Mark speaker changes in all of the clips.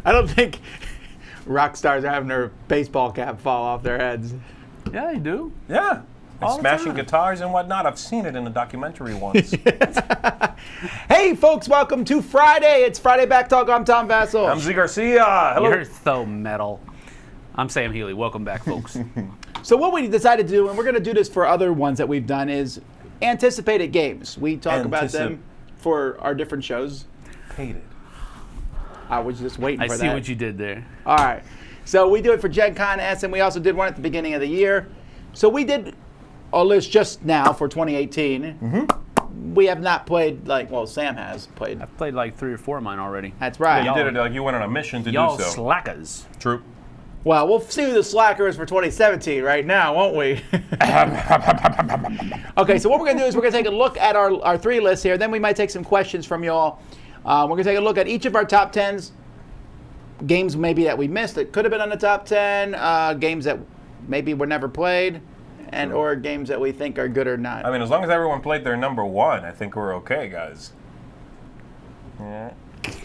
Speaker 1: I don't think rock stars are having their baseball cap fall off their heads.
Speaker 2: Yeah, they do.
Speaker 3: Yeah. And
Speaker 2: All the
Speaker 3: smashing
Speaker 2: time.
Speaker 3: guitars and whatnot. I've seen it in a documentary once.
Speaker 1: Hey, folks, welcome to Friday. It's Friday BackTalk. I'm Tom Vassell.
Speaker 3: I'm Z Garcia. Hello.
Speaker 2: You're so metal. I'm Sam Healy. Welcome back, folks.
Speaker 1: So what we decided to do, and we're going to do this for other ones that we've done, is anticipated games. We talk about them for our different shows.
Speaker 3: Hated.
Speaker 1: I was just waiting
Speaker 2: I
Speaker 1: for that.
Speaker 2: see what you did there.
Speaker 1: All right. So we do it for Gen Con Essen. We also did one at the beginning of the year. So we did a list just now for 2018. Mm-hmm. We have not played, Sam has played.
Speaker 2: I've played like 3 or 4 of mine already.
Speaker 1: That's right.
Speaker 3: Yeah, you did it like you went on a mission to
Speaker 2: Y'all
Speaker 3: do so.
Speaker 2: slackers.
Speaker 3: True.
Speaker 1: Well, we'll see who the slacker is for 2017 right now, won't we? Okay, so what we're going to do is we're going to take a look at our 3 lists here. Then we might take some questions from y'all. We're going to take a look at each of our top 10s. Games maybe that we missed that could have been on the top 10. Games that maybe were never played. And or games that we think are good or not.
Speaker 3: I mean, as long as everyone played their number 1, I think we're okay, guys. Yeah.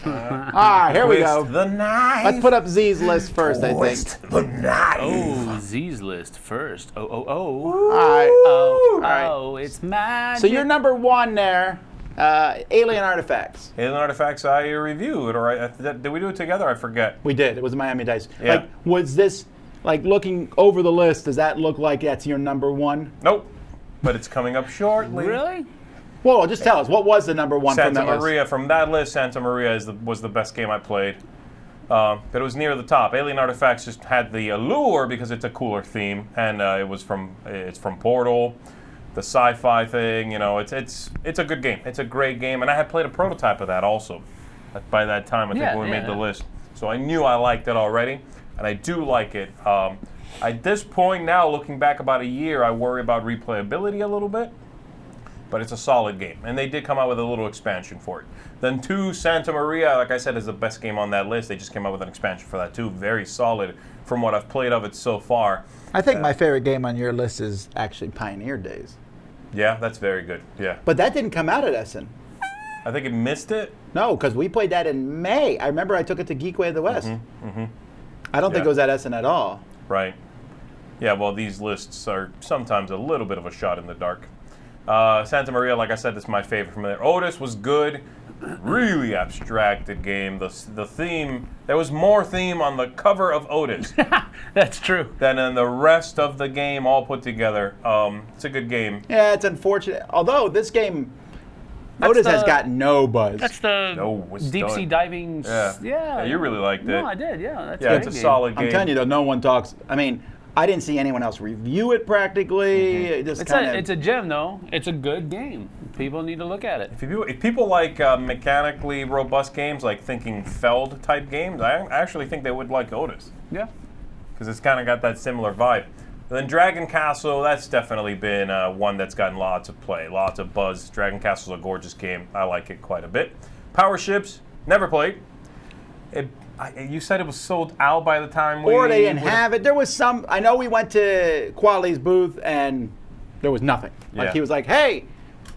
Speaker 1: All right, here we go.
Speaker 3: The knife.
Speaker 1: Let's put up Z's list first, I think.
Speaker 3: Twist the knife.
Speaker 2: Oh, Z's list first. Oh.
Speaker 1: All right.
Speaker 2: Oh, it's magic.
Speaker 1: So your number 1 there, Alien Artifacts.
Speaker 3: Alien Artifacts I reviewed, or did we do it together? I forget.
Speaker 1: We did. It was Miami Dice.
Speaker 3: Yeah.
Speaker 1: Was this, looking over the list, does that look like that's your number 1?
Speaker 3: Nope. But it's coming up shortly.
Speaker 2: Really?
Speaker 1: Whoa, just tell us, what was the number 1 from
Speaker 3: Santa
Speaker 1: that
Speaker 3: Maria.
Speaker 1: list?
Speaker 3: From that list, Santa Maria was the best game I played. But it was near the top. Alien Artifacts just had the allure because it's a cooler theme, and it's from Portal, the sci-fi thing. You know, it's a good game. It's a great game, and I had played a prototype of that also. By that time, I think when we made the list, so I knew I liked it already, and I do like it. At this point now, looking back about a year, I worry about replayability a little bit. But it's a solid game, and they did come out with a little expansion for it. Then 2, Santa Maria, like I said, is the best game on that list. They just came out with an expansion for that too. Very solid from what I've played of it so far.
Speaker 1: I think my favorite game on your list is actually Pioneer Days.
Speaker 3: Yeah, that's very good. Yeah.
Speaker 1: But that didn't come out at Essen.
Speaker 3: I think it missed it.
Speaker 1: No, because we played that in May. I remember I took it to Geekway of the West. I don't think it was at Essen at all.
Speaker 3: Right. Yeah, well, these lists are sometimes a little bit of a shot in the dark. Santa Maria, like I said, is my favorite from there. Otis was good, really abstracted game. The theme, there was more theme on the cover of Otis
Speaker 2: That's true.
Speaker 3: than in the rest of the game all put together. It's a good game.
Speaker 1: Yeah, it's unfortunate. Although this game, Otis has got no buzz.
Speaker 2: That's the
Speaker 3: No, it's
Speaker 2: deep sea
Speaker 3: done.
Speaker 2: diving.
Speaker 3: Yeah, you really liked it.
Speaker 2: No, I did. Yeah, that's
Speaker 3: Yeah,
Speaker 2: a
Speaker 3: it's a
Speaker 2: great game.
Speaker 3: solid game.
Speaker 1: I'm telling you though, no one talks. I mean, I didn't see anyone else review it practically. It just
Speaker 2: It's a gem, though. It's a good game. People need to look at it.
Speaker 3: If people like mechanically robust games, like thinking Feld type games, I actually think they would like Otis.
Speaker 2: Yeah.
Speaker 3: Because it's kind of got that similar vibe. And then Dragon Castle, that's definitely been one that's gotten lots of play, lots of buzz. Dragon Castle's a gorgeous game. I like it quite a bit. Power Ships, never played. You said it was sold out by the time
Speaker 1: or they didn't have it. There was some. I know we went to Quality's booth and there was nothing. Like he was like, "Hey,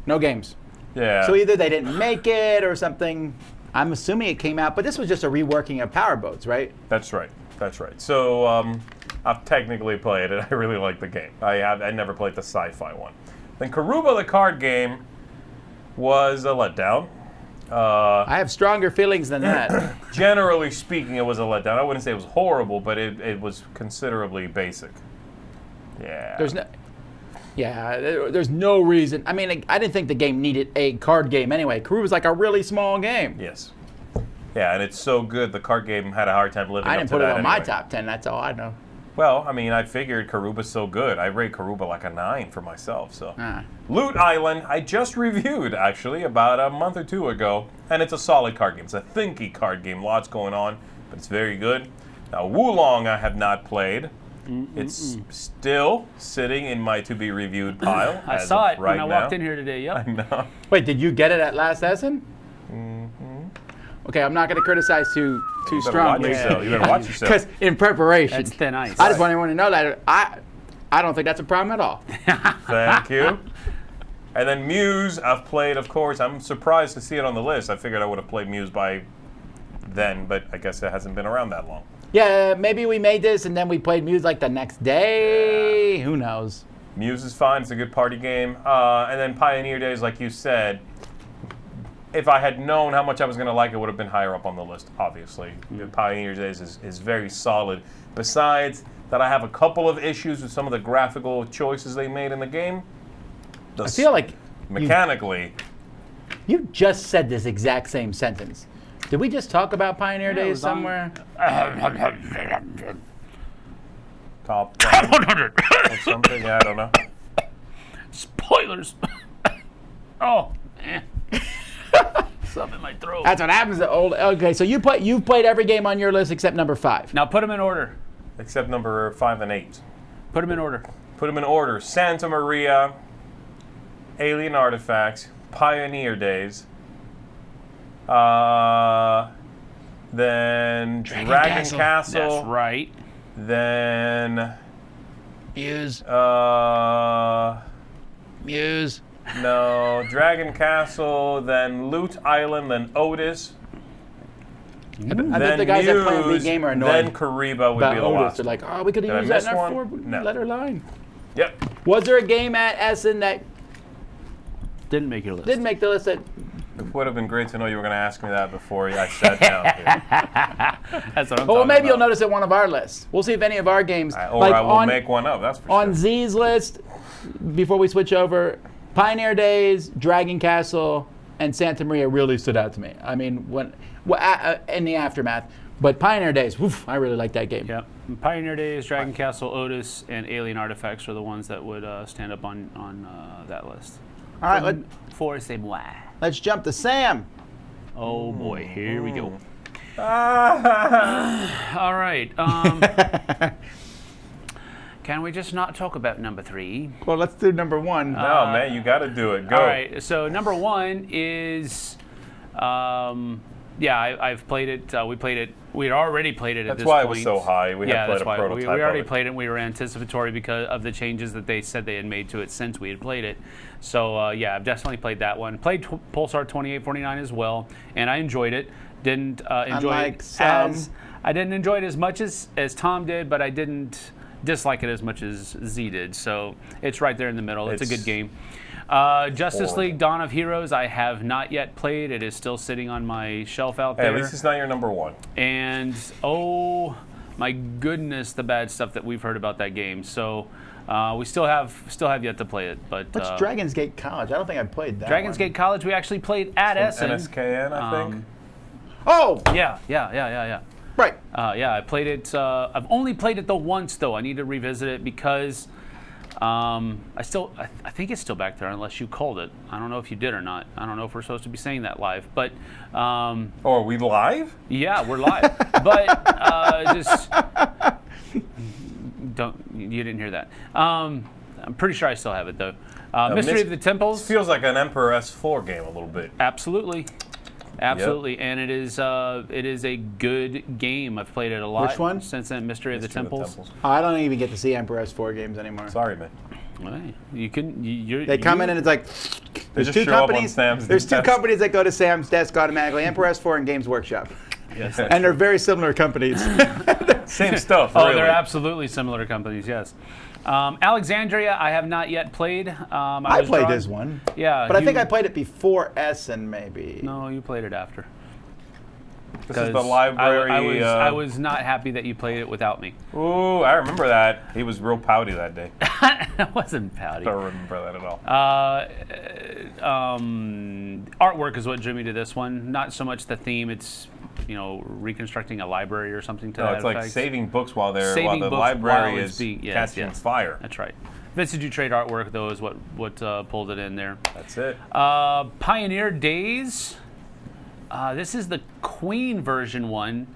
Speaker 1: no games."
Speaker 3: Yeah.
Speaker 1: So either they didn't make it or something. I'm assuming it came out, but this was just a reworking of Power Boats, right?
Speaker 3: That's right. That's right. So I've technically played it. I really like the game. I never played the sci-fi one. Then Karuba, the card game, was a letdown.
Speaker 1: I have stronger feelings than that.
Speaker 3: Generally speaking, it was a letdown. I wouldn't say it was horrible, but it was considerably basic. Yeah.
Speaker 1: There's no reason. I mean, I didn't think the game needed a card game anyway. Karuba was like a really small game.
Speaker 3: Yes. Yeah, and it's so good, the card game had a hard time living
Speaker 1: I
Speaker 3: up
Speaker 1: didn't
Speaker 3: to
Speaker 1: put it
Speaker 3: that
Speaker 1: on my
Speaker 3: anyway.
Speaker 1: top 10. That's all I know.
Speaker 3: Well, I mean, I figured Karuba's so good. I rate Karuba like a 9 for myself. So,
Speaker 1: Ah.
Speaker 3: Loot Island, I just reviewed actually about a month or 2 ago, and it's a solid card game. It's a thinky card game, lots going on, but it's very good. Now, Wulong, I have not played. It's still sitting in my to be reviewed pile.
Speaker 2: I
Speaker 3: as
Speaker 2: saw
Speaker 3: of
Speaker 2: it
Speaker 3: right
Speaker 2: when I
Speaker 3: now.
Speaker 2: walked in here today. Yep.
Speaker 3: I know.
Speaker 1: Wait, did you get it at last Essen? Okay, I'm not going to criticize too
Speaker 3: You better watch
Speaker 1: strongly.
Speaker 3: yourself. You better watch yourself.
Speaker 1: Because in preparation,
Speaker 2: That's thin ice.
Speaker 1: I just want everyone to know that I don't think that's a problem at all.
Speaker 3: Thank you. And then Muse, I've played, of course. I'm surprised to see it on the list. I figured I would have played Muse by then, but I guess it hasn't been around that long.
Speaker 1: Yeah, maybe we made this and then we played Muse like the next day. Who knows?
Speaker 3: Muse is fine. It's a good party game. And then Pioneer Days, like you said, if I had known how much I was going to like it, would have been higher up on the list, obviously. Pioneer Days is very solid. Besides that, I have a couple of issues with some of the graphical choices they made in the game.
Speaker 1: I feel like
Speaker 3: mechanically,
Speaker 1: you just said this exact same sentence. Did we just talk about Pioneer Days somewhere?
Speaker 3: top 100 or something. Yeah, I don't know.
Speaker 2: Spoilers. Oh, something in my throat.
Speaker 1: That's what happens to old. Okay, so you've played every game on your list except number 5.
Speaker 2: Now put them in order.
Speaker 3: Except number 5 and 8.
Speaker 2: Put them in order.
Speaker 3: Put them in order. Santa Maria, Alien Artifacts, Pioneer Days, then Dragon Castle.
Speaker 2: That's right.
Speaker 3: Then
Speaker 1: Muse. Muse.
Speaker 3: No, Dragon Castle, then Loot Island, then Otis.
Speaker 1: I bet the guys that play Big Game are annoyed.
Speaker 3: Then Kariba would be the
Speaker 1: Otis.
Speaker 3: last.
Speaker 1: They're like, oh, we could
Speaker 3: Did
Speaker 1: have
Speaker 3: I
Speaker 1: used that
Speaker 3: miss
Speaker 1: in our
Speaker 3: one? No.
Speaker 1: 4-letter line.
Speaker 3: Yep.
Speaker 1: Was there a game at Essen that
Speaker 2: Didn't make your list.
Speaker 1: didn't make the list? That
Speaker 3: It would have been great to know you were going to ask me that before I sat down here.
Speaker 2: That's what I'm
Speaker 1: well,
Speaker 2: talking
Speaker 1: maybe you'll
Speaker 2: about.
Speaker 1: notice at one of our lists. We'll see if any of our games,
Speaker 3: Or
Speaker 1: like
Speaker 3: I will
Speaker 1: on,
Speaker 3: make one up, that's for
Speaker 1: on
Speaker 3: sure.
Speaker 1: Z's list, before we switch over, Pioneer Days, Dragon Castle, and Santa Maria really stood out to me. I mean, in the aftermath. But Pioneer Days, woof, I really like that game.
Speaker 2: Yep. Pioneer Days, Dragon Castle, Otis, and Alien Artifacts are the ones that would stand up on that list.
Speaker 1: All right,
Speaker 2: For c'est moi.
Speaker 1: let's jump to Sam.
Speaker 2: Oh boy, here we go.
Speaker 3: Ah.
Speaker 2: All right. Can we just not talk about number 3?
Speaker 1: Well, let's do number 1.
Speaker 3: No, man, you got to do it. Go.
Speaker 2: All right. So number 1 is, I've played it. We played it. We had already played it at
Speaker 3: That's
Speaker 2: this
Speaker 3: why
Speaker 2: point.
Speaker 3: it was so high. We had played
Speaker 2: that's
Speaker 3: a
Speaker 2: why.
Speaker 3: prototype
Speaker 2: We already
Speaker 3: of it.
Speaker 2: played it. We were anticipatory because of the changes that they said they had made to it since we had played it. So I've definitely played that one. Played Pulsar 2849 as well, and I enjoyed it. Didn't enjoy
Speaker 1: Unlike
Speaker 2: it
Speaker 1: some.
Speaker 2: I didn't enjoy it as much as Tom did, but I didn't dislike it as much as Z did. So it's right there in the middle. It's a good game. Justice
Speaker 3: horrible.
Speaker 2: League Dawn of Heroes, I have not yet played. It is still sitting on my shelf out
Speaker 3: Hey,
Speaker 2: there.
Speaker 3: at least it's not your number 1.
Speaker 2: And oh my goodness, the bad stuff that we've heard about that game. So we still have yet to play it. But
Speaker 1: What's Dragon's Gate College? I don't think I played that
Speaker 2: Dragon's
Speaker 1: one.
Speaker 2: Gate College, we actually played at Essen.
Speaker 3: NSKN, I think.
Speaker 1: Oh,
Speaker 2: Yeah.
Speaker 1: right.
Speaker 2: I played it. I've only played it once though. I need to revisit it because I think it's still back there unless you called it. I don't know if you did or not. I don't know if we're supposed to be saying that live, but
Speaker 3: Oh, are we live?
Speaker 2: yeah, we're live. But just you didn't hear that. I'm pretty sure I still have it though. Mystery of the Temples.
Speaker 3: This feels like an Emperor S4 game a little bit.
Speaker 2: Absolutely. And it is a good game. I've played it a lot.
Speaker 1: Which one?
Speaker 2: Since then, Mystery of the Temples.
Speaker 1: Oh, I don't even get to see Emperor S4 games anymore.
Speaker 3: Sorry, man.
Speaker 2: Hey, you can.
Speaker 1: They come in and it's like there's
Speaker 3: just
Speaker 1: two
Speaker 3: show up on
Speaker 1: companies.
Speaker 3: Sam's
Speaker 1: There's two
Speaker 3: desk.
Speaker 1: companies that go to Sam's desk automatically: Emperor S4 and Games Workshop,
Speaker 2: Yes.
Speaker 1: and they're very similar companies.
Speaker 3: Same stuff,
Speaker 2: Oh,
Speaker 3: really.
Speaker 2: they're absolutely similar companies. Yes. Alexandria, I have not yet played.
Speaker 1: I
Speaker 2: was
Speaker 1: played
Speaker 2: drawn-
Speaker 1: this one,
Speaker 2: Yeah,
Speaker 1: but I think I played it before Essen, maybe.
Speaker 2: No, you played it after.
Speaker 3: This is the
Speaker 2: 'Cause
Speaker 3: library.
Speaker 2: I was not happy that you played it without me.
Speaker 3: Ooh, I remember that. He was real pouty that day.
Speaker 2: I wasn't pouty.
Speaker 3: I don't remember that at all.
Speaker 2: Artwork is what drew me to this one. Not so much the theme. It's reconstructing a library or something to
Speaker 3: No,
Speaker 2: that
Speaker 3: it's like
Speaker 2: effect.
Speaker 3: saving books while
Speaker 2: Saving
Speaker 3: the
Speaker 2: books
Speaker 3: library
Speaker 2: while it's
Speaker 3: is
Speaker 2: being- yes,
Speaker 3: catching
Speaker 2: yes.
Speaker 3: fire.
Speaker 2: That's right. Vintage You Trade artwork though is what pulled it in there.
Speaker 3: That's it.
Speaker 2: Pioneer Days. This is the Queen version one.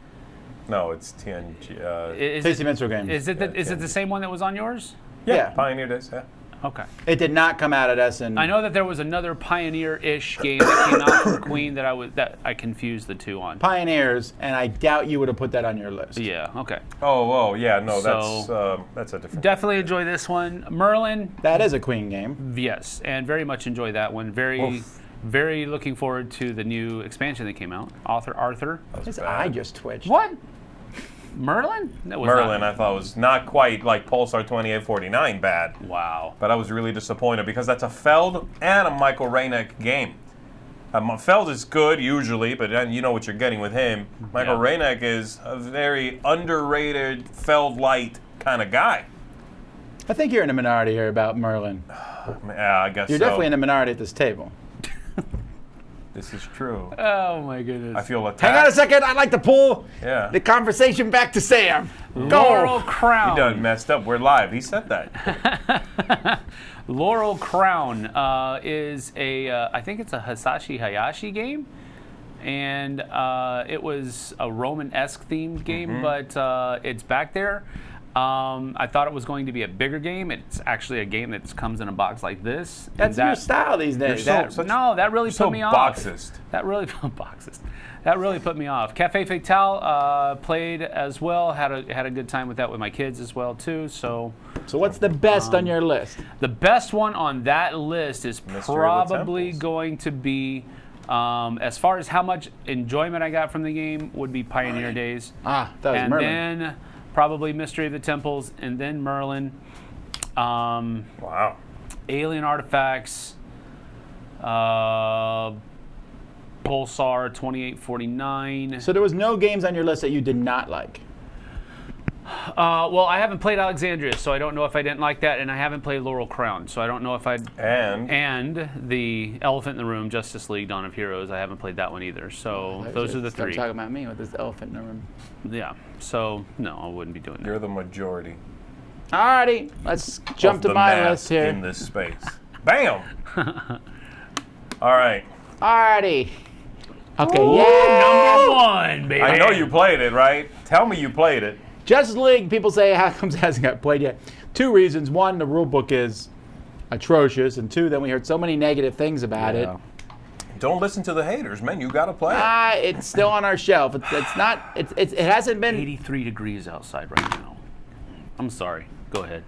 Speaker 3: No, it's TNG.
Speaker 2: Is
Speaker 1: Tasty
Speaker 2: it,
Speaker 1: Minstrel Games.
Speaker 2: is it the, is it
Speaker 3: TNG.
Speaker 2: the same one that was on yours?
Speaker 1: Yeah.
Speaker 3: Pioneer Days. Yeah.
Speaker 2: Okay.
Speaker 1: It did not come out at Essen.
Speaker 2: I know that there was another Pioneer-ish game that came out from Queen that I confused the two on.
Speaker 1: Pioneers, and I doubt you would have put that on your list.
Speaker 2: Yeah. Okay.
Speaker 3: Oh, yeah. No,
Speaker 2: So-
Speaker 3: that's a different.
Speaker 2: Definitely enjoy this one. Merlin.
Speaker 1: That is a Queen game.
Speaker 2: Yes, and very much enjoy that one. Very,
Speaker 3: Oof.
Speaker 2: very looking forward to the new expansion that came out. Arthur.
Speaker 1: His
Speaker 3: bad.
Speaker 1: eye just twitched.
Speaker 2: What? Merlin? That was
Speaker 3: Merlin,
Speaker 2: not-
Speaker 3: I thought was not quite like Pulsar 2849 bad.
Speaker 2: Wow.
Speaker 3: But I was really disappointed because that's a Feld and a Michael Raynek game. Feld is good usually, but then you know what you're getting with him. Michael Raynek is a very underrated Feld light kind of guy.
Speaker 1: I think you're in a minority here about Merlin.
Speaker 3: Yeah, I guess
Speaker 1: You're
Speaker 3: so.
Speaker 1: definitely in a minority at this table.
Speaker 3: This is true.
Speaker 2: Oh my goodness.
Speaker 3: I feel attacked.
Speaker 1: Hang on a second. I'd like to pull
Speaker 3: Yeah.
Speaker 1: the conversation back to Sam.
Speaker 2: Laurel
Speaker 1: Go.
Speaker 2: Crown.
Speaker 3: He done messed up. We're live. He said that.
Speaker 2: Laurel Crown is I think it's a Hisashi Hayashi game. And it was a Roman-esque themed game, but it's back there. I thought it was going to be a bigger game. It's actually a game that comes in a box like this.
Speaker 1: That's your style these days.
Speaker 2: That really
Speaker 3: so
Speaker 2: put me off.
Speaker 3: boxist.
Speaker 2: That really That really put me off. Cafe Fatale played as well. Had a good time with that with my kids as well too. So
Speaker 1: what's the best on your list?
Speaker 2: the best one on that list is
Speaker 3: Mystery of the
Speaker 2: probably
Speaker 3: Temples.
Speaker 2: going to be, as far as how much enjoyment I got from the game, would be Pioneer Days.
Speaker 1: That was
Speaker 2: And
Speaker 1: Merlin.
Speaker 2: then probably Mystery of the Temples, and then Merlin.
Speaker 3: Wow.
Speaker 2: Alien Artifacts, Pulsar 2849.
Speaker 1: So there was no games on your list that you did not like.
Speaker 2: Well, I haven't played Alexandria, so I don't know if I didn't like that, and I haven't played Laurel Crown, so I don't know if I'd. And the Elephant in the Room, Justice League: Dawn of Heroes, I haven't played that one either. So those are the
Speaker 1: Start
Speaker 2: three.
Speaker 1: talking about me with this elephant in the room.
Speaker 2: Yeah. So no, I wouldn't be doing that.
Speaker 3: You're the majority.
Speaker 1: Alrighty, let's jump
Speaker 3: of
Speaker 1: to
Speaker 3: the
Speaker 1: my
Speaker 3: mass
Speaker 1: list here.
Speaker 3: in this space. Bam. All right.
Speaker 1: Alrighty. Okay,
Speaker 2: Ooh,
Speaker 1: yeah.
Speaker 2: number one, baby.
Speaker 3: I know you played it, right? Tell me you played it.
Speaker 1: Justice League, people say, how comes it hasn't got played yet? Two reasons. One, the rule book is atrocious. And two, then we heard so many negative things about it.
Speaker 3: Don't listen to the haters, man. You got to play it.
Speaker 1: It's still on our shelf. It's not, it hasn't been.
Speaker 2: 83 degrees outside right now. I'm sorry. Go ahead.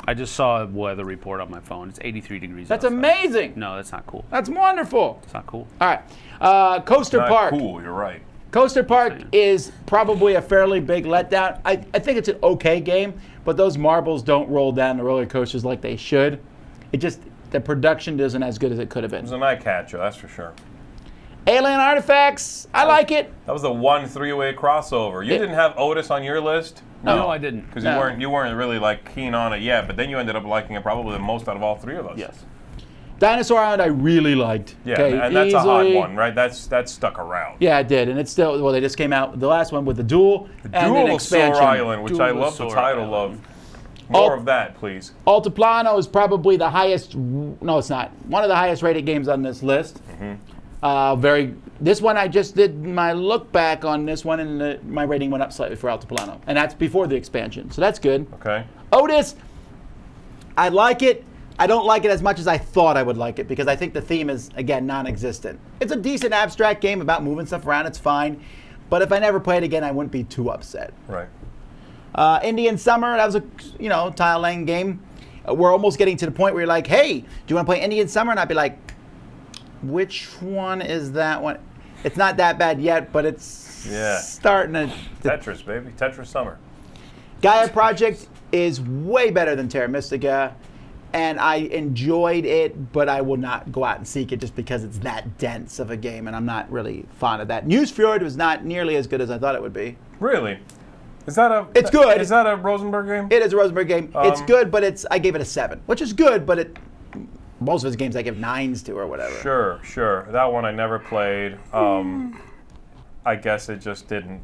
Speaker 2: I just saw a weather report on my phone. It's 83 degrees
Speaker 1: That's
Speaker 2: outside.
Speaker 1: amazing.
Speaker 2: No, that's not cool.
Speaker 1: That's wonderful.
Speaker 2: It's not cool.
Speaker 1: All right. Coaster
Speaker 3: Not
Speaker 1: Park.
Speaker 3: cool, you're right.
Speaker 1: Coaster Park is probably a fairly big letdown. I think it's an okay game, but those marbles don't roll down the roller coasters like they should. It just, the production isn't as good as it could have
Speaker 3: It was
Speaker 1: been.
Speaker 3: an eye catcher, that's for sure.
Speaker 1: Alien Artifacts, I like it.
Speaker 3: That was the one three-way crossover. You didn't have Otis on your list?
Speaker 2: No, I didn't.
Speaker 3: Because
Speaker 1: No.
Speaker 3: you weren't really like keen on it yet, but then you ended up liking it probably the most out of all three of us.
Speaker 2: Yes.
Speaker 1: Dinosaur Island I really liked.
Speaker 3: Yeah,
Speaker 1: Okay,
Speaker 3: and that's a hot
Speaker 1: easily.
Speaker 3: one, right? That's stuck around.
Speaker 1: Yeah, it did, and it's still, well, they just came out with the last one with the duel and then
Speaker 3: Duel of
Speaker 1: expansion.
Speaker 3: Sore Island, which I
Speaker 2: Duel of
Speaker 3: love the
Speaker 2: Sore
Speaker 3: title
Speaker 2: Island.
Speaker 3: of. More
Speaker 1: Oh.
Speaker 3: of that, please.
Speaker 1: Altiplano is probably the highest, no it's not, one of the highest rated games on this list. This one I just did my look back on this one, and my rating went up slightly for Altiplano, and that's before the expansion, so that's good.
Speaker 3: Okay.
Speaker 1: Otis, I like it. I don't like it as much as I thought I would like it because I think the theme is, again, non-existent. It's a decent abstract game about moving stuff around. It's fine. But if I never play it again, I wouldn't be too upset.
Speaker 3: Right.
Speaker 1: Indian Summer, that was a tile laying game. We're almost getting to the point where you're like, hey, do you want to play Indian Summer? And I'd be like, which one is that one? It's not that bad yet, but it's starting to...
Speaker 3: Tetris, baby. Tetris Summer.
Speaker 1: Gaia Project is way better than Terra Mystica, and I enjoyed it, but I will not go out and seek it just because it's that dense of a game, and I'm not really fond of that. Newsfjord was not nearly as good as I thought it would be.
Speaker 3: Really? Is that a...
Speaker 1: It's good.
Speaker 3: Is that a Rosenberg game?
Speaker 1: It is a Rosenberg game. It's good, but I gave it a 7, which is good, but most of his games I give 9s to or whatever.
Speaker 3: Sure. That one I never played. I guess it just didn't,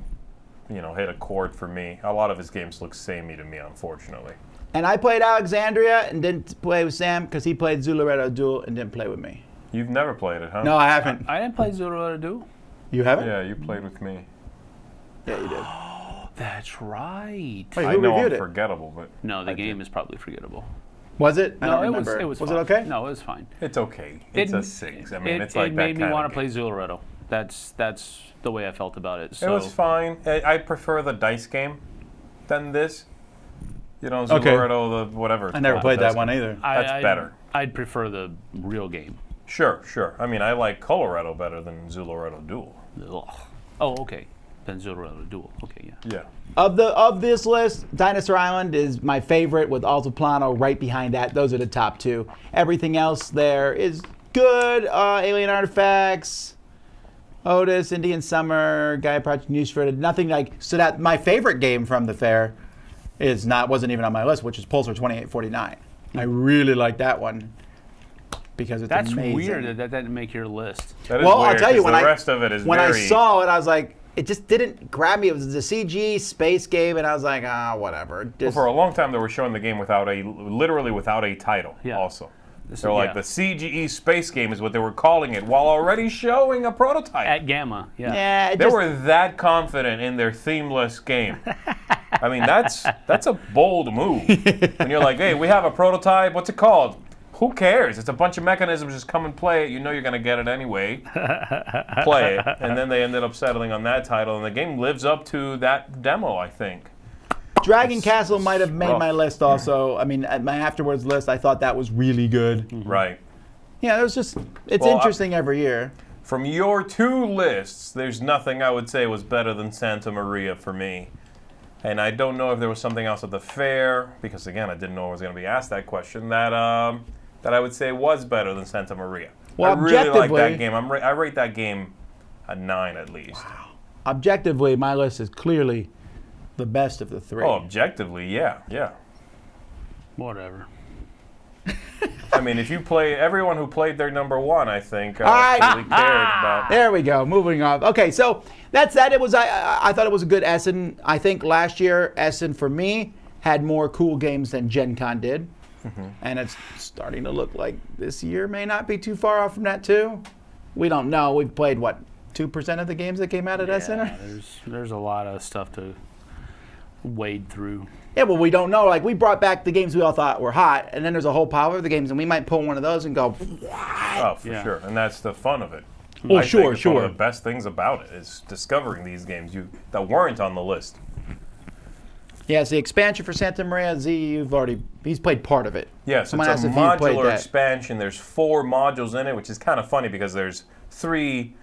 Speaker 3: hit a chord for me. A lot of his games look samey to me, unfortunately.
Speaker 1: And I played Alexandria and didn't play with Sam because he played Zularedo Duel and didn't play with me.
Speaker 3: You've never played it, huh?
Speaker 1: No, I haven't.
Speaker 2: I didn't play Zero Do.
Speaker 1: You haven't?
Speaker 3: Yeah, you played with me.
Speaker 1: Yeah, you did.
Speaker 2: That's right.
Speaker 1: Wait,
Speaker 3: I
Speaker 1: who
Speaker 3: know I'm
Speaker 1: reviewed it?
Speaker 3: forgettable, but
Speaker 2: No, the
Speaker 3: I
Speaker 2: game
Speaker 3: did.
Speaker 2: is probably forgettable.
Speaker 1: Was it? I
Speaker 2: No,
Speaker 1: don't
Speaker 2: it
Speaker 1: remember.
Speaker 2: was
Speaker 1: Was
Speaker 2: fine.
Speaker 1: it okay?
Speaker 2: No, it was fine.
Speaker 3: It's okay. It's a 6. I mean, it's like
Speaker 2: it
Speaker 3: that
Speaker 2: made me
Speaker 3: kind
Speaker 2: want
Speaker 3: of
Speaker 2: to play
Speaker 3: game.
Speaker 2: Zularedo. That's the way I felt about it.
Speaker 3: It
Speaker 2: So
Speaker 3: was fine. I prefer the dice game than this.
Speaker 1: Okay.
Speaker 3: Zularedo, the whatever. it's
Speaker 1: I never
Speaker 3: called,
Speaker 1: played
Speaker 3: the dice
Speaker 1: that one
Speaker 3: game.
Speaker 1: either.
Speaker 3: That's better.
Speaker 2: I'd prefer the real game.
Speaker 3: Sure. I mean, I like Colorado better than Zularedo Duel.
Speaker 2: Ugh. Oh, okay. Penzulorado Duel. Okay, yeah.
Speaker 3: Yeah.
Speaker 1: Of this list, Dinosaur Island is my favorite, with Altiplano right behind that. Those are the top two. Everything else there is good. Alien Artifacts, Otis, Indian Summer, Gaia Project Newsford. Nothing like so. That my favorite game from the fair wasn't even on my list, which is Pulsar 2849. I really like that one because it's
Speaker 2: That's
Speaker 1: amazing.
Speaker 2: weird that didn't make your list.
Speaker 3: That is
Speaker 1: Well,
Speaker 3: weird,
Speaker 1: I'll tell you,
Speaker 3: 'cause
Speaker 1: when
Speaker 3: the rest of it is
Speaker 1: when
Speaker 3: very...
Speaker 1: I saw it, I was like, it just didn't grab me. It was a CG space game, and I was like, whatever.
Speaker 3: Well, for a long time, they were showing the game literally without a title.
Speaker 2: Yeah.
Speaker 3: Also,
Speaker 2: This
Speaker 3: they're
Speaker 2: is-
Speaker 3: like
Speaker 2: yeah.
Speaker 3: the CGE space game is what they were calling it, while already showing a prototype.
Speaker 2: At Gamma, yeah.
Speaker 1: yeah,
Speaker 3: They were that confident in their themeless game. I mean, that's a bold move. When you're like, hey, we have a prototype. What's it called? Who cares? It's a bunch of mechanisms. Just come and play it. You know you're going to get it anyway. Play it. And then they ended up settling on that title, and the game lives up to that demo, I think.
Speaker 1: Dragon Castle might have made
Speaker 3: rough.
Speaker 1: my list also. I mean, at my afterwards list, I thought that was really good.
Speaker 3: Right.
Speaker 1: Yeah, it's
Speaker 3: Well,
Speaker 1: interesting every year.
Speaker 3: From your two lists, there's nothing I would say was better than Santa Maria for me. And I don't know if there was something else at the fair, because again, I didn't know I was going to be asked that question, that I would say was better than Santa Maria.
Speaker 1: Well,
Speaker 3: I really like
Speaker 1: objectively-
Speaker 3: that game. I rate that game a 9 at least.
Speaker 1: Objectively, my list is clearly the best of the three.
Speaker 3: Oh, objectively, yeah.
Speaker 2: Whatever.
Speaker 3: I mean, if you play, everyone who played their number one, I think,
Speaker 1: right.
Speaker 3: really cared about.
Speaker 1: There we go. Moving on. Okay, so that's that. It was. I thought it was a good Essen. I think last year Essen for me had more cool games than Gen Con did, and it's starting to look like this year may not be too far off from that too. We don't know. We've played what 2% of the games that came out at Essen.
Speaker 2: Yeah, there's a lot of stuff to wade through.
Speaker 1: Yeah, well, we don't know. Like, we brought back the games we all thought were hot, and then there's a whole pile of the games, and we might pull one of those and go,
Speaker 3: Oh, for
Speaker 2: Yeah.
Speaker 3: sure. And that's the fun of it.
Speaker 1: Oh,
Speaker 3: I
Speaker 1: sure,
Speaker 3: think it's one
Speaker 1: sure.
Speaker 3: of the best things about it is discovering these games that weren't on the list.
Speaker 1: Yeah, it's the expansion for Santa Maria. Z, he's played part of it.
Speaker 3: Yes,
Speaker 1: Someone
Speaker 3: it's
Speaker 1: asked
Speaker 3: a
Speaker 1: if you played
Speaker 3: modular
Speaker 1: that.
Speaker 3: expansion. There's 4 modules in it, which is kind of funny because there's 3,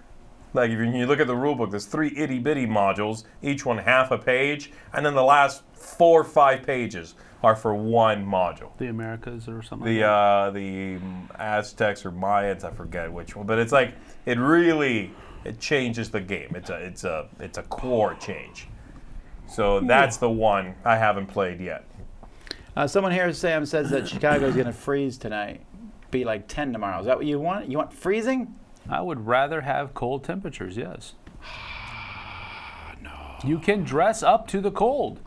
Speaker 3: like if you look at the rulebook, there's 3 itty-bitty modules, each one half a page, and then the last 4 or 5 pages are for one module.
Speaker 2: The Americas or something.
Speaker 3: The Aztecs or Mayans, I forget which one, but it's like it changes the game. It's a core change. So that's the one I haven't played yet.
Speaker 1: Someone here, Sam, says that Chicago's going to freeze tonight. Be like 10 tomorrow. Is that what you want? You want freezing?
Speaker 2: I would rather have cold temperatures, yes. No. You can dress up to the cold.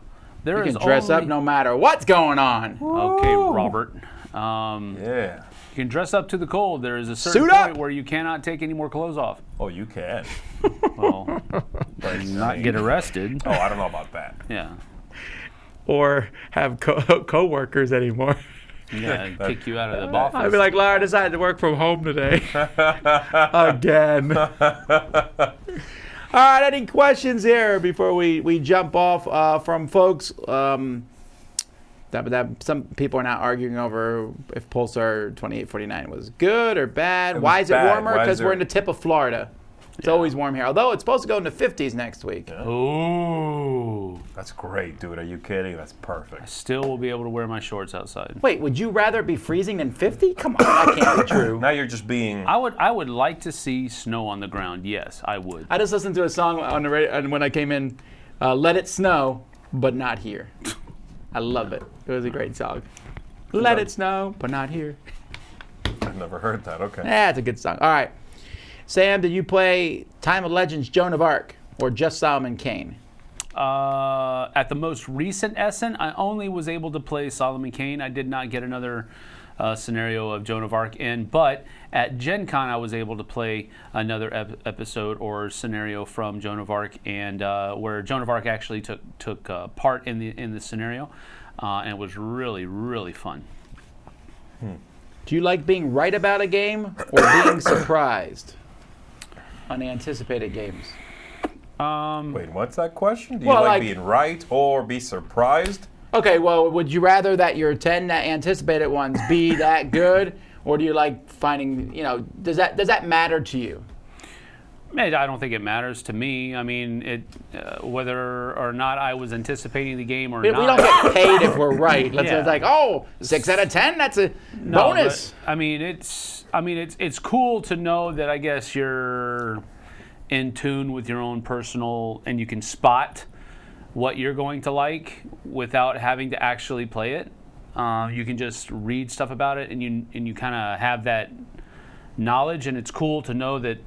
Speaker 1: You can dress up no matter what's going on.
Speaker 2: Okay, Robert.
Speaker 3: Yeah.
Speaker 2: You can dress up to the cold. There is a certain
Speaker 1: Suit
Speaker 2: point
Speaker 1: up!
Speaker 2: where you cannot take any more clothes off.
Speaker 3: Oh, you can.
Speaker 2: Well,
Speaker 3: But,
Speaker 2: not get arrested.
Speaker 3: Oh, I don't know about that.
Speaker 2: Yeah.
Speaker 1: Or have co-workers anymore.
Speaker 2: Yeah, kick you out of the office.
Speaker 1: I'd be like, Laura decided to work from home today. Again. All right, any questions here before we jump off from folks? That some people are now arguing over if Pulsar 2849 was good or bad.
Speaker 3: was
Speaker 1: Why is it
Speaker 3: bad.
Speaker 1: warmer?
Speaker 3: Why is
Speaker 1: Because we're
Speaker 3: there-
Speaker 1: in the tip of Florida. It's always warm here. Although it's supposed to go into 50s next week.
Speaker 2: Ooh.
Speaker 3: That's great, dude. Are you kidding? That's perfect.
Speaker 2: Still will be able to wear my shorts outside.
Speaker 1: Wait, would you rather be freezing than 50? Come on, that can't be true.
Speaker 3: Now you're just being...
Speaker 2: I would like to see snow on the ground. Yes, I would.
Speaker 1: I just listened to a song on the radio, and when I came in, Let It Snow, but not here. I love it. It was a great song. Let it snow, but not here.
Speaker 3: I've never heard that. Okay.
Speaker 1: It's a good song. All right. Sam, did you play Time of Legends Joan of Arc or just Solomon Kane?
Speaker 2: At the most recent Essen, I only was able to play Solomon Kane. I did not get another scenario of Joan of Arc in, but at Gen Con I was able to play another episode or scenario from Joan of Arc, and where Joan of Arc actually took part in the scenario, and it was really, really fun.
Speaker 1: Do you like being right about a game or being surprised on anticipated games?
Speaker 3: Wait, what's that question? Do you
Speaker 1: Well,
Speaker 3: like
Speaker 1: like-
Speaker 3: being right or be surprised?
Speaker 1: Okay, well, would you rather that your 10 anticipated ones be that good, or do you like finding? Does that matter to you?
Speaker 2: I don't think it matters to me. I mean, whether or not I was anticipating the game or
Speaker 1: We
Speaker 2: not.
Speaker 1: don't get paid if we're right.
Speaker 2: Yeah.
Speaker 1: It's like, 6 out of 10. That's a
Speaker 2: No,
Speaker 1: bonus.
Speaker 2: but, it's cool to know that I guess you're in tune with your own personal, and you can spot what you're going to like without having to actually play it. You can just read stuff about it, and you kind of have that knowledge, and it's cool to know that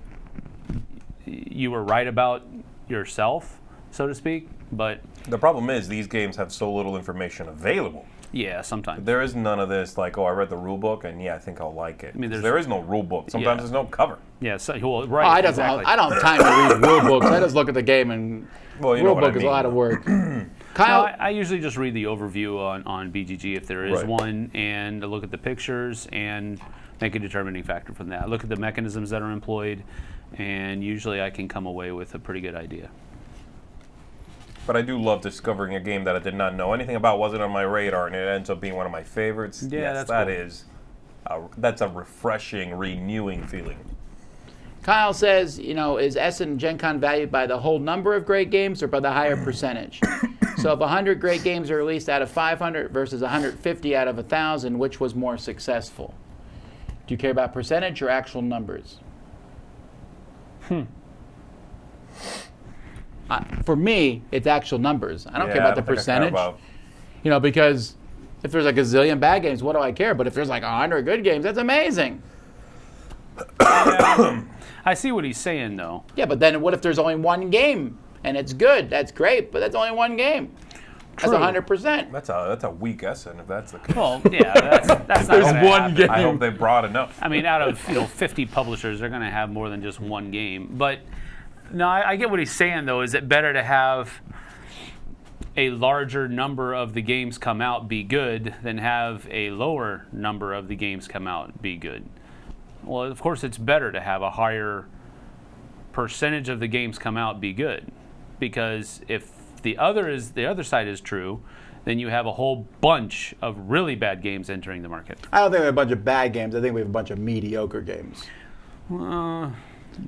Speaker 2: you were right about yourself, so to speak. But
Speaker 3: The problem is these games have so little information available.
Speaker 2: yeah, sometimes.
Speaker 3: There is none of this like, I read the rule book and I think I'll like it.
Speaker 2: I mean,
Speaker 3: there is no rule book. Sometimes there's no cover.
Speaker 2: Yeah, right.
Speaker 1: I don't have time to read rule books. I just look at the game and
Speaker 3: Well, you know
Speaker 1: rule
Speaker 3: what I
Speaker 1: book is a
Speaker 3: mean.
Speaker 1: lot of work.
Speaker 2: No,
Speaker 1: Kyle,
Speaker 2: I usually just read the overview on BGG if there is
Speaker 3: Right.
Speaker 2: one, and look at the pictures and make a determining factor from that. Look at the mechanisms that are employed, and usually I can come away with a pretty good idea.
Speaker 3: But I do love discovering a game that I did not know anything about, wasn't on my radar, and it ends up being one of my favorites.
Speaker 2: Yeah,
Speaker 3: yes,
Speaker 2: that's
Speaker 3: that
Speaker 2: cool.
Speaker 3: is. That's a refreshing, renewing feeling.
Speaker 1: Kyle says, is Essen Gen Con valued by the whole number of great games or by the higher percentage? So if 100 great games are released out of 500 versus 150 out of 1,000, which was more successful? Do you care about percentage or actual numbers? For me, it's actual numbers. I don't care about the percentage. Because if there's like a zillion bad games, what do I care? But if there's like 100 good games, that's amazing.
Speaker 2: I see what he's saying, though.
Speaker 1: Yeah, but then what if there's only one game and it's good? That's great, but that's only one game. That's
Speaker 2: True.
Speaker 1: 100%.
Speaker 3: That's a weak Essen if that's the case.
Speaker 2: Well, yeah, that's not
Speaker 1: There's
Speaker 2: gonna
Speaker 1: one
Speaker 2: happen.
Speaker 1: game.
Speaker 3: I hope they brought enough.
Speaker 2: I mean, out of 50 publishers, they're going to have more than just one game. But no, I get what he's saying, though. Is it better to have a larger number of the games come out be good than have a lower number of the games come out be good? Well, of course, it's better to have a higher percentage of the games come out be good, because if the other side is true, then you have a whole bunch of really bad games entering the market.
Speaker 1: I don't think we have a bunch of bad games. I think we have a bunch of mediocre games.
Speaker 2: Yeah.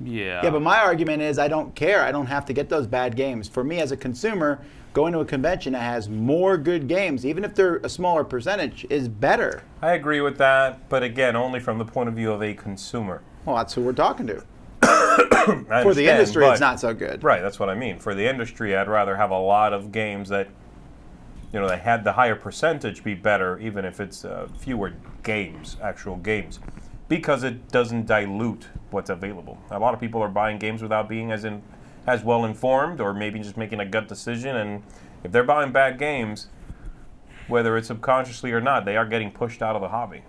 Speaker 1: Yeah, but my argument is I don't care. I don't have to get those bad games. For me as a consumer, going to a convention that has more good games, even if they're a smaller percentage, is better.
Speaker 3: I agree with that, but again, only from the point of view of a consumer.
Speaker 1: Well, that's who we're talking to.
Speaker 3: I
Speaker 1: For the
Speaker 3: understand,
Speaker 1: industry, it's
Speaker 3: but-
Speaker 1: not so good.
Speaker 3: Right, that's what I mean. For the industry, I'd rather have a lot of games that, they had the higher percentage be better, even if it's fewer games, actual games, because it doesn't dilute what's available. A lot of people are buying games without being as well informed, or maybe just making a gut decision. And if they're buying bad games, whether it's subconsciously or not, they are getting pushed out of the hobby.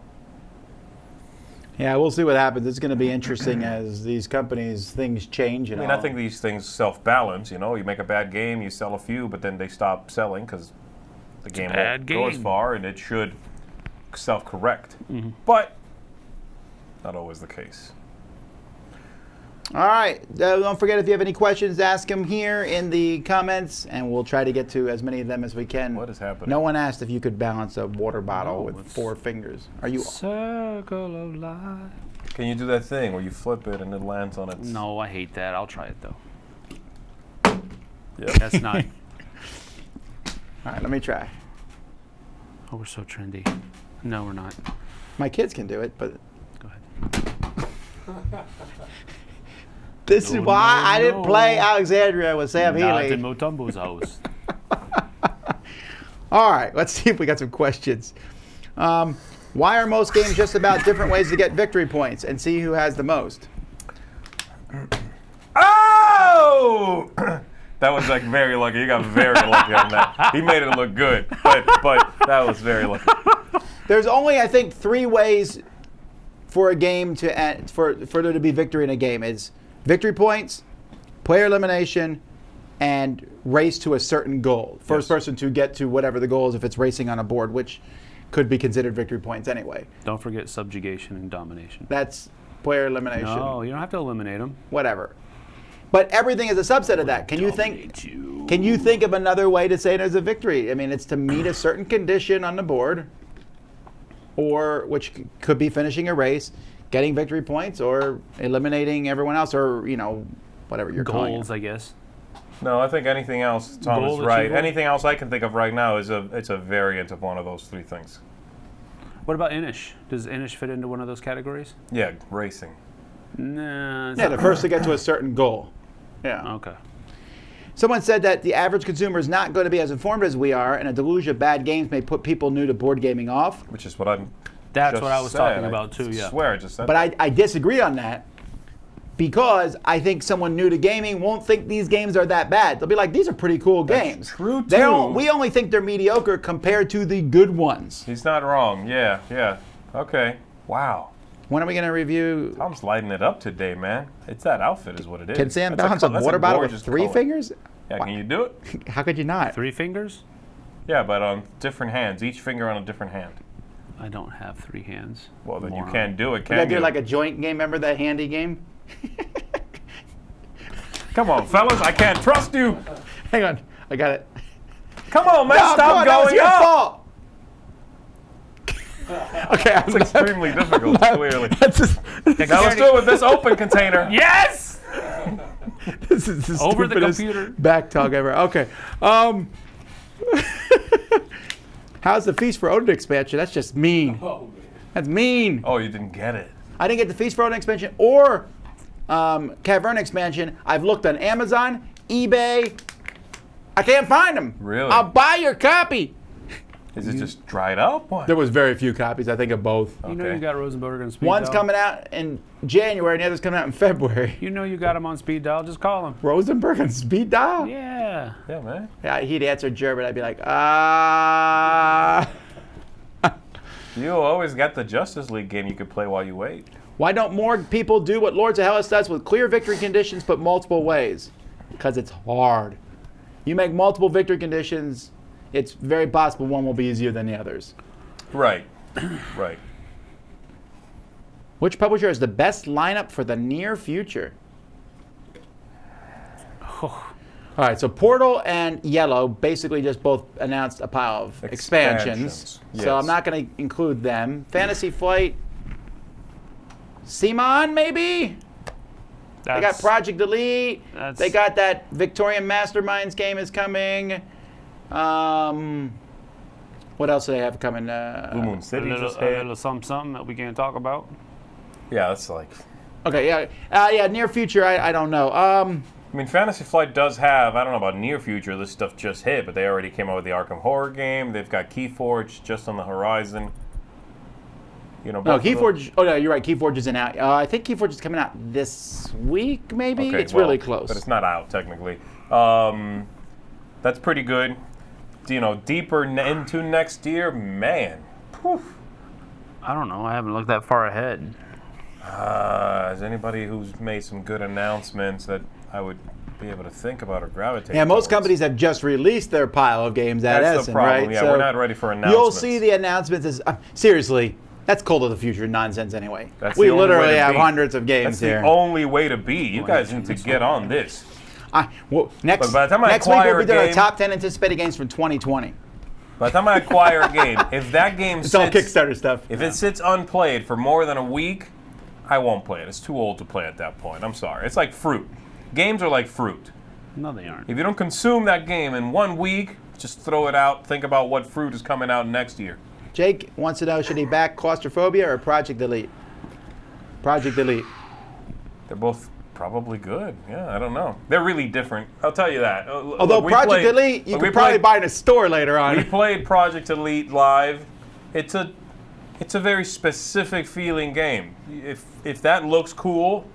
Speaker 1: Yeah, we'll see what happens. It's going to be interesting as these companies, things change.
Speaker 3: I mean, I think these things self-balance. You make a bad game, you sell a few, but then they stop selling because the game won't go as far, and it should self-correct.
Speaker 2: Mm-hmm.
Speaker 3: But not always the case.
Speaker 1: All right. Don't forget, if you have any questions, ask them here in the comments, and we'll try to get to as many of them as we can.
Speaker 3: What is happening?
Speaker 1: No one asked if you could balance a water bottle
Speaker 2: No,
Speaker 1: with
Speaker 2: it's-
Speaker 1: 4 fingers. Are you?
Speaker 2: Circle of life.
Speaker 3: Can you do that thing where you flip it and it lands on its...
Speaker 2: No, I hate that. I'll try it though.
Speaker 3: Yeah.
Speaker 2: That's not.
Speaker 1: All right, let me try.
Speaker 2: Oh, we're so trendy. No, we're not.
Speaker 1: My kids can do it, but
Speaker 2: Go ahead.
Speaker 1: this is
Speaker 2: No,
Speaker 1: why
Speaker 2: no,
Speaker 1: I didn't
Speaker 2: no.
Speaker 1: play Alexandria with Sam
Speaker 2: Not
Speaker 1: Healy.
Speaker 2: in Motumbo's house.
Speaker 1: All right, let's see if we got some questions. Why are most games just about different ways to get victory points and see who has the most?
Speaker 3: Oh! That was like very lucky. You got very lucky on that. He made it look good, but that was very lucky.
Speaker 1: There's only, I think, 3 ways for a game to end, for there to be victory in a game. It's victory points, player elimination, and race to a certain goal. First person to get to whatever the goal is if it's racing on a board, which could be considered victory points anyway.
Speaker 2: Don't forget subjugation and domination.
Speaker 1: That's player elimination.
Speaker 2: No, you don't have to eliminate them.
Speaker 1: Whatever. But everything is a subset of that. Can you think of another way to say there's a victory? I mean, it's to meet a certain condition on the board or which could be finishing a race, getting victory points, or eliminating everyone else, or whatever you're calling
Speaker 2: Goals,
Speaker 1: it.
Speaker 2: I guess.
Speaker 3: No, I think anything else, Tom
Speaker 2: Goal
Speaker 3: is right.
Speaker 2: achievable?
Speaker 3: Anything else I can think of right now is it's a variant of one of those three things.
Speaker 2: What about Inish? Does Inish fit into one of those categories?
Speaker 3: Yeah, racing.
Speaker 2: Nah.
Speaker 1: Yeah, the first to get to a certain goal. Yeah.
Speaker 2: Okay.
Speaker 1: Someone said that the average consumer is not going to be as informed as we are, and a deluge of bad games may put people new to board gaming off.
Speaker 3: Which is what I'm.
Speaker 2: That's
Speaker 3: just
Speaker 2: what I was
Speaker 3: said.
Speaker 2: talking about too.
Speaker 3: I
Speaker 2: Yeah.
Speaker 3: swear I just said.
Speaker 1: But
Speaker 3: that.
Speaker 1: I disagree on that, because I think someone new to gaming won't think these games are that bad. They'll be like, these are pretty cool games.
Speaker 3: true,
Speaker 1: They
Speaker 3: too.
Speaker 1: don't, we only think they're mediocre compared to the good ones.
Speaker 3: He's not wrong. Yeah. Okay. Wow.
Speaker 1: When are we going to review?
Speaker 3: Tom's lighting it up today, man. It's that outfit, is what it is.
Speaker 1: Can Sam
Speaker 3: That's
Speaker 1: balance a
Speaker 3: that's
Speaker 1: water bottle with
Speaker 3: gorgeous
Speaker 1: 3
Speaker 3: color.
Speaker 1: fingers?
Speaker 3: Yeah, can you do it?
Speaker 1: How could you not?
Speaker 2: 3 fingers?
Speaker 3: Yeah, but on different hands. Each finger on a different hand.
Speaker 2: I don't have 3 hands.
Speaker 3: Well, then
Speaker 2: Moron.
Speaker 3: you can't do it,
Speaker 1: We
Speaker 3: can
Speaker 1: gotta
Speaker 3: you?
Speaker 1: do like a joint game. Remember that handy game?
Speaker 3: Come on, fellas. I can't trust you.
Speaker 1: Hang on, I got it.
Speaker 3: Come on, man.
Speaker 1: No, come
Speaker 3: Stop
Speaker 1: on, that was
Speaker 3: going
Speaker 1: your
Speaker 3: up.
Speaker 1: fault. Okay, I'm
Speaker 3: It's extremely difficult, clearly.
Speaker 1: That's just,
Speaker 3: Now let's do it with this open container.
Speaker 2: Yes!
Speaker 1: this is the
Speaker 2: Over the
Speaker 1: stupidest
Speaker 2: computer.
Speaker 1: back talk ever. Okay. How's the Feast for Odin expansion? That's just mean. That's mean.
Speaker 3: Oh, you didn't get it.
Speaker 1: I didn't get the Feast for Odin expansion or Cavern expansion. I've looked on Amazon, eBay. I can't find them.
Speaker 3: Really?
Speaker 1: I'll buy your copy.
Speaker 3: Is it just dried up? What?
Speaker 1: There was very few copies, I think, of both.
Speaker 2: You know
Speaker 3: Okay.
Speaker 2: you got Rosenberg on speed
Speaker 1: One's
Speaker 2: dial.
Speaker 1: coming out in January and the other's coming out in February.
Speaker 2: You know you got him on speed dial. Just call him.
Speaker 1: Rosenberg on speed dial?
Speaker 2: Yeah.
Speaker 3: Yeah, man.
Speaker 1: Yeah, he'd answer German. I'd be like,
Speaker 3: You always got the Justice League game you could play while you wait.
Speaker 1: Why don't more people do what Lords of Hellas does with clear victory conditions but multiple ways? Because it's hard. You make multiple victory conditions, it's very possible one will be easier than the others.
Speaker 3: Right. Right.
Speaker 1: Which publisher has the best lineup for the near future? All right, so Portal and Yellow basically just both announced a pile of expansions.
Speaker 3: Yes.
Speaker 1: So I'm not going to include them. Fantasy Flight, Simon maybe? They got Project Elite. They got that Victorian Masterminds game is coming. What else do they have coming?
Speaker 3: Blue Moon
Speaker 2: a
Speaker 3: City
Speaker 2: little,
Speaker 3: just
Speaker 2: a
Speaker 3: hit.
Speaker 2: little something that we can't talk about.
Speaker 3: Yeah, that's like.
Speaker 1: Okay, yeah, near future, I don't know.
Speaker 3: I mean, Fantasy Flight does have, I don't know about near future, this stuff just hit, but they already came out with the Arkham Horror game. They've got Keyforge just on the horizon. You know,
Speaker 1: No,
Speaker 3: both of those-
Speaker 1: Keyforge. Oh no, you're right. Keyforge isn't out. I think Keyforge is coming out this week. Maybe
Speaker 3: Okay,
Speaker 1: it's
Speaker 3: well,
Speaker 1: really close.
Speaker 3: But it's not out, technically. That's pretty good. You know, deeper into next year, man. Whew.
Speaker 2: I don't know. I haven't looked that far ahead.
Speaker 3: Is anybody who's made some good announcements that I would be able to think about or gravitate
Speaker 1: Yeah, most
Speaker 3: towards?
Speaker 1: companies have just released their pile of games at
Speaker 3: That's
Speaker 1: Essen,
Speaker 3: the problem.
Speaker 1: right?
Speaker 3: Yeah,
Speaker 1: So
Speaker 3: we're not ready for announcements.
Speaker 1: you'll see the announcements as seriously. That's Cult of the Future nonsense anyway.
Speaker 3: That's
Speaker 1: We
Speaker 3: the only way
Speaker 1: literally
Speaker 3: to
Speaker 1: have
Speaker 3: be.
Speaker 1: hundreds of games
Speaker 3: That's
Speaker 1: here.
Speaker 3: the only way to be. You guys need to get on this.
Speaker 1: Well, next
Speaker 3: But by the time I
Speaker 1: next week
Speaker 3: acquire
Speaker 1: we'll be
Speaker 3: a
Speaker 1: doing our
Speaker 3: game-
Speaker 1: top 10 anticipated games from 2020.
Speaker 3: By the time I acquire a game, if that game
Speaker 1: It's all
Speaker 3: sits,
Speaker 1: Kickstarter stuff.
Speaker 3: if it sits unplayed for more than a week, I won't play it. It's too old to play at that point. I'm sorry. It's like fruit. Games are like fruit.
Speaker 2: No, they aren't.
Speaker 3: If you don't consume that game in 1 week, just throw it out. Think about what fruit is coming out next year.
Speaker 1: Jake wants to know, should he back Claustrophobia or Project Elite? Project Elite.
Speaker 3: They're both probably good. Yeah, I don't know. They're really different. I'll tell you that.
Speaker 1: Although Project Elite, you could probably buy in a store later
Speaker 3: We
Speaker 1: on.
Speaker 3: played Project Elite live. It's a very specific feeling game. If that looks cool,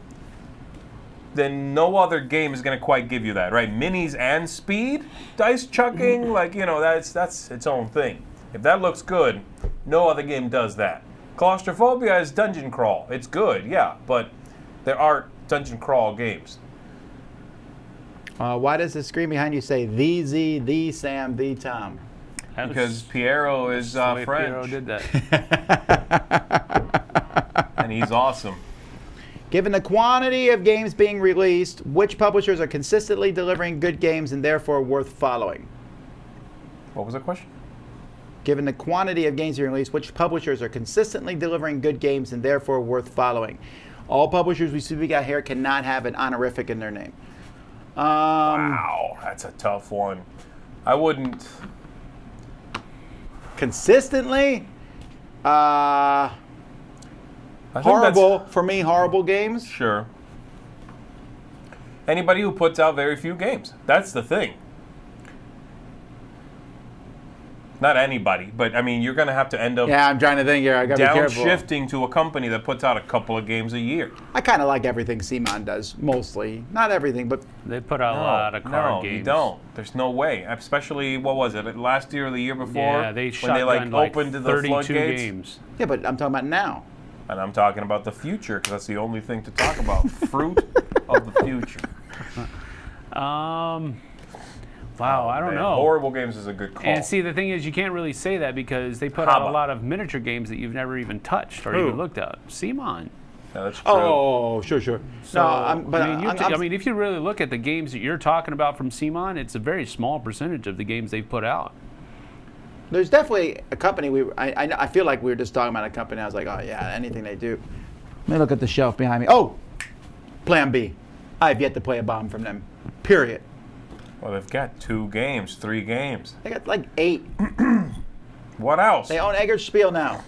Speaker 3: then no other game is going to quite give you that, right? Minis and speed, dice chucking, that's its own thing. If that looks good, no other game does that. Claustrophobia is dungeon crawl. It's good, yeah, but there are dungeon crawl games.
Speaker 1: Why does the screen behind you say the Z, the Sam, the Tom?
Speaker 2: That was
Speaker 3: Because Piero is
Speaker 2: the way
Speaker 3: French,
Speaker 2: Piero did that.
Speaker 3: and he's awesome.
Speaker 1: Given the quantity of games being released, which publishers are consistently delivering good games and therefore worth following?
Speaker 3: What was the question?
Speaker 1: Given the quantity of games being released, which publishers are consistently delivering good games and therefore worth following? All publishers we see we got here cannot have an honorific in their name.
Speaker 3: Wow, that's a tough one. I wouldn't.
Speaker 1: Consistently?
Speaker 3: I think
Speaker 1: Horrible, for me, horrible games.
Speaker 3: Sure. Anybody who puts out very few games. That's the thing. Not anybody, but I mean, you're going to have to end up
Speaker 1: Yeah, I'm trying to think here. I got to be careful.
Speaker 3: downshifting to a company that puts out a couple of games a year.
Speaker 1: I kind of like everything Simon does, mostly. Not everything, but
Speaker 2: They put out a lot of card games.
Speaker 3: No, you don't. There's no way. Especially, what was it, last year or the year before?
Speaker 2: Yeah, they
Speaker 3: when they
Speaker 2: shotgunned like
Speaker 3: opened the
Speaker 2: 32
Speaker 3: floodgates.
Speaker 2: games.
Speaker 1: yeah, but I'm talking about now.
Speaker 3: And I'm talking about the future, because that's the only thing to talk about. Fruit of the future.
Speaker 2: Wow, I don't
Speaker 3: Man,
Speaker 2: know.
Speaker 3: Horrible games is a good call.
Speaker 2: And see, the thing is, you can't really say that because they put
Speaker 3: How
Speaker 2: out a
Speaker 3: about-
Speaker 2: lot of miniature games that you've never even touched or
Speaker 1: Who?
Speaker 2: even looked at. Simon.
Speaker 3: Yeah, that's true.
Speaker 1: Oh, sure.
Speaker 2: So,
Speaker 1: no, I'm,
Speaker 2: I mean, if you really look at the games that you're talking about from Simon, it's a very small percentage of the games they've put out.
Speaker 1: there's definitely a company I feel like we were just talking about a company. I was like, oh yeah, anything they do. Let me look at the shelf behind me. Oh, Plan B. I've yet to play a bomb from them. Period.
Speaker 3: Well, they've got 2 games, 3 games.
Speaker 1: They got like 8.
Speaker 3: What else?
Speaker 1: They own Egger's Spiel now.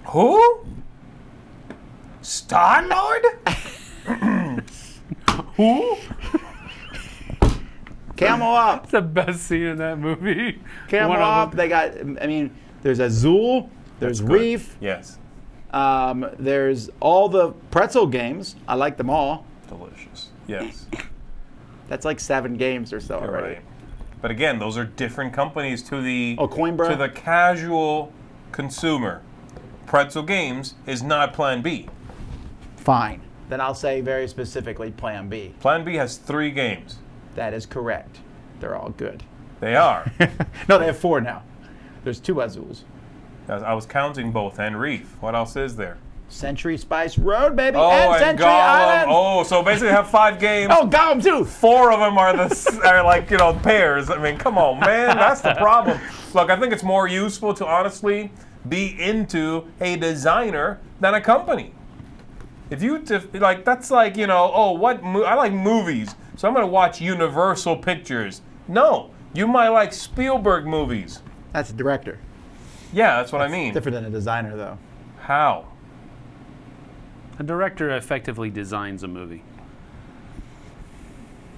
Speaker 3: Who? Star-Lord? Who?
Speaker 1: Camel Up.
Speaker 2: It's the best scene in that movie.
Speaker 1: Camel
Speaker 2: One of
Speaker 1: Up.
Speaker 2: them.
Speaker 1: They got. I mean, there's Azul. There's
Speaker 3: Good.
Speaker 1: Reef.
Speaker 3: Yes.
Speaker 1: There's all the pretzel games. I like them all.
Speaker 3: Delicious. Yes.
Speaker 1: That's like 7 games or so
Speaker 3: You're
Speaker 1: already.
Speaker 3: right. But again, those are different companies to the
Speaker 1: Coimbra?
Speaker 3: to the casual consumer. Pretzel Games is not Plan B.
Speaker 1: Fine. Then I'll say very specifically Plan B.
Speaker 3: Plan B has 3 games.
Speaker 1: That is correct. They're all good.
Speaker 3: They are.
Speaker 1: No, they have 4 now. There's 2 Azuls.
Speaker 3: I was counting both and Reef. What else is there?
Speaker 1: Century Spice Road, baby,
Speaker 3: Oh,
Speaker 1: and
Speaker 3: and
Speaker 1: Century
Speaker 3: Gollum.
Speaker 1: Island.
Speaker 3: Oh, so basically have 5 games.
Speaker 1: Oh, Gollum too.
Speaker 3: 4 of them are like, pairs. I mean, come on, man. That's the problem. Look, I think it's more useful to honestly be into a designer than a company. If you that's like, I like movies, so I'm going to watch Universal Pictures. No, you might like Spielberg movies.
Speaker 1: That's a director.
Speaker 3: Yeah, that's what I mean.
Speaker 1: Different than a designer, though.
Speaker 3: How?
Speaker 2: A director effectively designs a movie.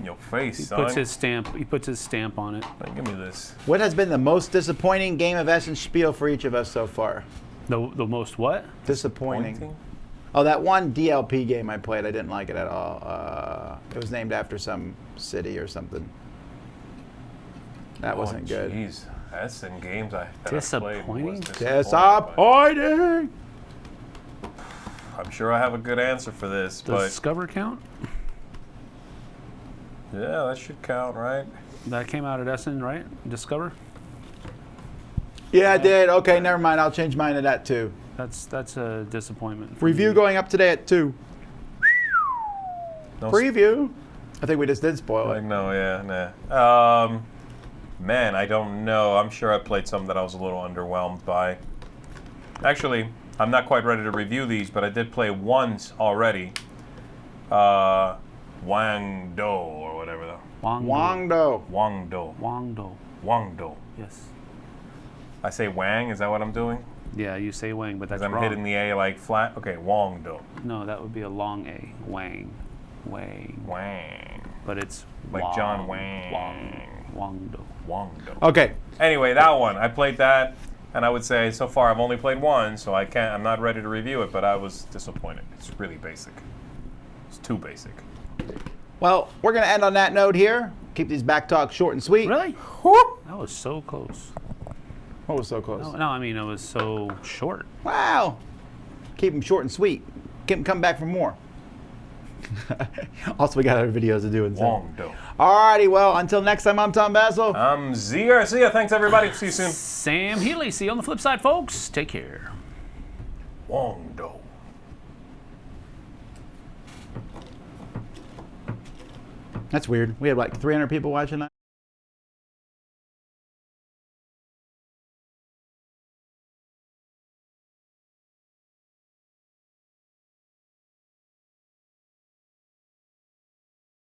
Speaker 3: Your face,
Speaker 2: He
Speaker 3: son.
Speaker 2: puts his stamp on it.
Speaker 3: Like, give me this.
Speaker 1: What has been the most disappointing game of Essen Spiel for each of us so far?
Speaker 2: The most what?
Speaker 1: Disappointing.
Speaker 3: Pointing?
Speaker 1: Oh, that one DLP game I played, I didn't like it at all. It was named after some city or something. That wasn't good.
Speaker 3: Jeez, Essen games that I played was
Speaker 2: Disappointing?
Speaker 1: Disappointing.
Speaker 3: I'm sure I have a good answer for this,
Speaker 2: Does
Speaker 3: but
Speaker 2: Discover count?
Speaker 3: yeah, that should count, right?
Speaker 2: That came out at Essen, right? Discover?
Speaker 1: Yeah, I did. Okay, never mind. I'll change mine to that too.
Speaker 2: That's a disappointment. for
Speaker 1: Review
Speaker 2: me.
Speaker 1: going up today at 2.
Speaker 3: No
Speaker 1: Preview. I think we just did spoil
Speaker 3: Like,
Speaker 1: it.
Speaker 3: no, yeah, nah. Man, I don't know. I'm sure I played some that I was a little underwhelmed by. Actually, I'm not quite ready to review these, but I did play once already. Wang Do or whatever the
Speaker 1: Wangdo.
Speaker 3: Wangdo.
Speaker 2: Yes.
Speaker 3: I say Wang. Is that what I'm doing?
Speaker 2: Yeah, you say Wang, but that's
Speaker 3: Because I'm
Speaker 2: wrong.
Speaker 3: hitting the A like flat. Okay, Wangdo.
Speaker 2: No, that would be a long A. Wang.
Speaker 3: Wang.
Speaker 2: But it's
Speaker 3: Like
Speaker 2: Wang,
Speaker 3: John Wang.
Speaker 2: Wangdo.
Speaker 3: Wangdo.
Speaker 1: Okay.
Speaker 3: Anyway, that one. I played that, and I would say so far I've only played one, so I'm not ready to review it, but I was disappointed. It's really basic. It's too basic.
Speaker 1: Well, we're going to end on that note here. Keep these back talks short and sweet.
Speaker 2: Really? That was so close.
Speaker 1: What was so close?
Speaker 2: No, I mean, it was so short.
Speaker 1: Wow. Keep them short and sweet. Keep them coming back for more. Also, we got other videos to do.
Speaker 3: Wangdo.
Speaker 1: Alrighty, well, until next time, I'm Tom Basil.
Speaker 3: I'm Z Garcia. Thanks, everybody. See you soon.
Speaker 2: Sam Healy. See you on the flip side, folks. Take care.
Speaker 3: Wangdo.
Speaker 1: That's weird. We had like 300 people watching that.